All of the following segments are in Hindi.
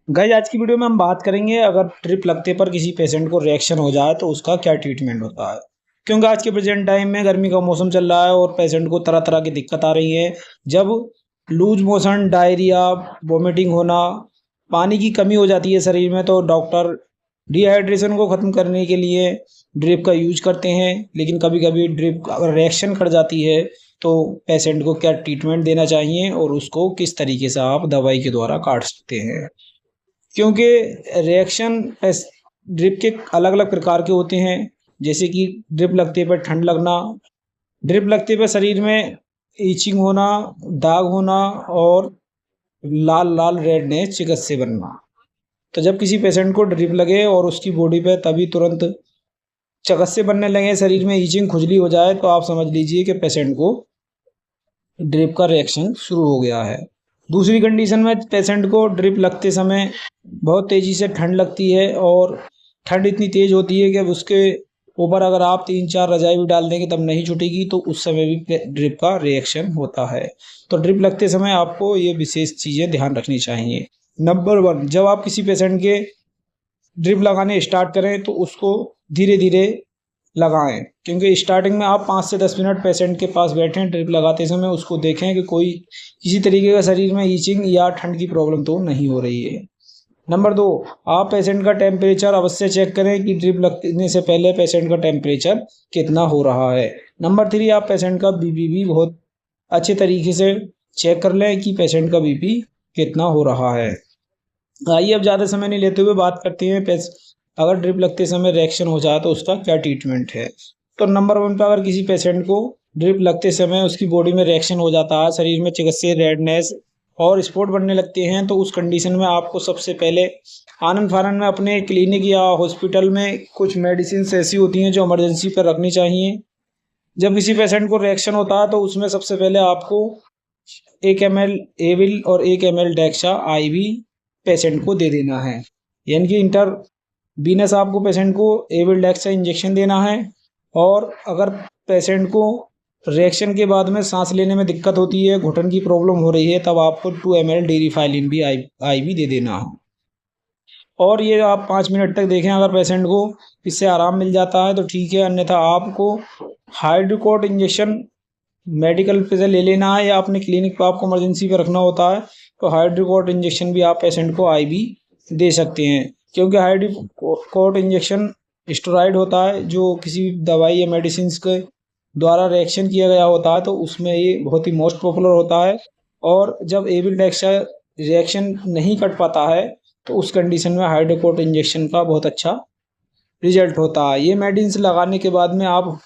गाइस आज की वीडियो में हम बात करेंगे अगर ड्रिप लगते पर किसी पेशेंट को रिएक्शन हो जाए तो उसका क्या ट्रीटमेंट होता है। क्योंकि आज के प्रेजेंट टाइम में गर्मी का मौसम चल रहा है और पेशेंट को तरह तरह की दिक्कत आ रही है। जब लूज मोशन, डायरिया, वोमिटिंग होना, पानी की कमी हो जाती है शरीर में, तो डॉक्टर डिहाइड्रेशन को ख़त्म करने के लिए ड्रिप का यूज करते हैं। लेकिन कभी कभी ड्रिप अगर रिएक्शन कर जाती है तो पेशेंट को क्या ट्रीटमेंट देना चाहिए और उसको किस तरीके से आप दवाई के द्वारा काट सकते हैं। क्योंकि रिएक्शन ड्रिप के अलग अलग प्रकार के होते हैं। जैसे कि ड्रिप लगते पर ठंड लगना, ड्रिप लगते पर शरीर में ईचिंग होना, दाग होना और लाल लाल रेडनेस चिकस से बनना। तो जब किसी पेशेंट को ड्रिप लगे और उसकी बॉडी पे तभी तुरंत चकस से बनने लगे, शरीर में ईचिंग, खुजली हो जाए, तो आप समझ लीजिए कि पेशेंट को ड्रिप का रिएक्शन शुरू हो गया है। दूसरी कंडीशन में पेशेंट को ड्रिप लगते समय बहुत तेज़ी से ठंड लगती है और ठंड इतनी तेज़ होती है कि उसके ऊपर अगर आप 3-4 रजाई भी डाल देंगे तब नहीं छूटेगी, तो उस समय भी ड्रिप का रिएक्शन होता है। तो ड्रिप लगते समय आपको ये विशेष चीज़ें ध्यान रखनी चाहिए। नंबर 1, जब आप किसी पेशेंट के ड्रिप लगाने स्टार्ट करें तो उसको धीरे धीरे लगाएं। क्योंकि स्टार्टिंग में आप 5 से 10 मिनट पेशेंट के पास बैठें, ड्रिप लगाते समय उसको देखें कि कोई किसी तरीके का शरीर में ईचिंग या ठंड की प्रॉब्लम तो नहीं हो रही है। नंबर 2, आप पेशेंट का टेम्परेचर अवश्य चेक करें कि ड्रिप लगने से पहले पेशेंट का टेम्परेचर कितना हो रहा है। नंबर 3, आप पेशेंट का बीपी भी बहुत अच्छे तरीके से चेक कर लें कि पेशेंट का बीपी कितना हो रहा है। आइए अब ज़्यादा समय नहीं लेते हुए बात करते हैं अगर ड्रिप लगते समय रिएक्शन हो जाए तो उसका क्या ट्रीटमेंट है। तो नंबर 1 पर अगर किसी पेशेंट को ड्रिप लगते समय उसकी बॉडी में रिएक्शन हो जाता है, शरीर में चिकस्से, रेडनेस और स्पॉट बनने लगते हैं, तो उस कंडीशन में आपको सबसे पहले आनन फानन में अपने क्लिनिक या हॉस्पिटल में कुछ मेडिसिन ऐसी होती हैं जो इमरजेंसी पर रखनी चाहिए। जब किसी पेशेंट को रिएक्शन होता है तो उसमें सबसे पहले आपको 1 ml एविल और 1 ml डेक्सा IV पेशेंट को दे देना है। यानी कि इंटरवीनस आपको पेशेंट को एविल डेक्सा इंजेक्शन देना है। और अगर पेशेंट को रिएक्शन के बाद में सांस लेने में दिक्कत होती है, घुटन की प्रॉब्लम हो रही है, तब आपको 2 ml डेरिफाइलिन भी IV दे देना है। और ये आप 5 मिनट तक देखें, अगर पेशेंट को इससे आराम मिल जाता है तो ठीक है, अन्यथा आपको हाइड्रोकॉर्ट इंजेक्शन मेडिकल पे से ले लेना है या अपने क्लिनिक पर आपको इमरजेंसी पे रखना होता है तो हाइड्रोकॉर्ट इंजेक्शन भी आप पेशेंट को IV दे सकते हैं। क्योंकि हाइड्रोकॉर्ट इंजेक्शन स्टेरॉइड होता है जो किसी दवाई या मेडिसिन के द्वारा रिएक्शन किया गया होता है, तो उसमें ये बहुत ही मोस्ट पॉपुलर होता है। और जब एविडेक्सा रिएक्शन नहीं कर पाता है तो उस कंडीशन में हाइड्रोकॉर्ट इंजेक्शन का बहुत अच्छा रिजल्ट होता है। ये मेडिसिन लगाने के बाद में आप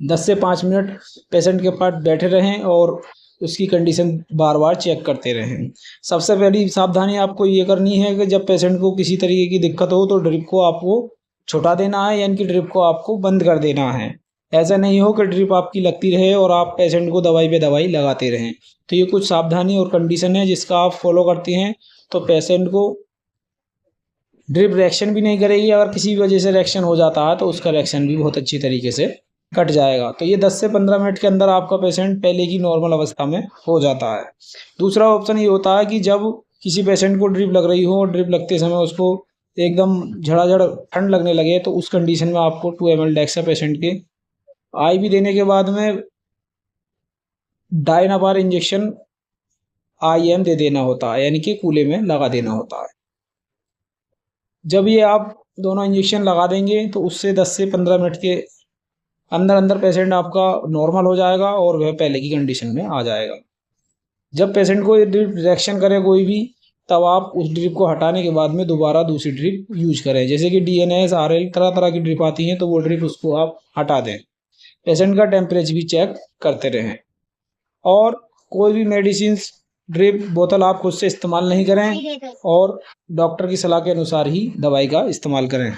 10 से 5 मिनट पेशेंट के पास बैठे रहें और उसकी कंडीशन बार बार चेक करते रहें। सबसे पहली सावधानी आपको ये करनी है कि जब पेशेंट को किसी तरीके की दिक्कत हो तो ड्रिप को आपको छुटा देना है, यानी कि ड्रिप को आपको बंद कर देना है। ऐसा नहीं हो कि ड्रिप आपकी लगती रहे और आप पेशेंट को दवाई पे दवाई लगाते रहें। तो ये कुछ सावधानी और कंडीशन है जिसका आप फॉलो करते हैं तो पेशेंट को ड्रिप रिएक्शन भी नहीं करेगी। अगर किसी वजह से रिएक्शन हो जाता है तो उसका रिएक्शन भी बहुत अच्छी तरीके से कट जाएगा। तो ये 10 से 15 मिनट के अंदर आपका पेशेंट पहले की नॉर्मल अवस्था में हो जाता है। दूसरा ऑप्शन ये होता है कि जब किसी पेशेंट को ड्रिप लग रही हो और ड्रिप लगते समय उसको एकदम झड़ाझड़ ठंड लगने लगे, तो उस कंडीशन में आपको 2 ml डेक्सा पेशेंट के IV देने के बाद में डायनाबार इंजेक्शन IM दे देना होता है, यानी कि कूल्हे में लगा देना होता है। जब ये आप दोनों इंजेक्शन लगा देंगे तो उससे 10 से 15 मिनट के अंदर अंदर पेशेंट आपका नॉर्मल हो जाएगा और वह पहले की कंडीशन में आ जाएगा। जब पेशेंट को ये ड्रिप रिएक्शन करे कोई भी, तब आप उस ड्रिप को हटाने के बाद में दोबारा दूसरी ड्रिप यूज करें। जैसे कि DNS, RL, तरह तरह की ड्रिप आती हैं, तो वो ड्रिप उसको आप हटा दें। पेशेंट का टेम्परेचर भी चेक करते रहें और कोई भी मेडिसिन ड्रिप बोतल आप खुद से इस्तेमाल नहीं करें और डॉक्टर की सलाह के अनुसार ही दवाई का इस्तेमाल करें।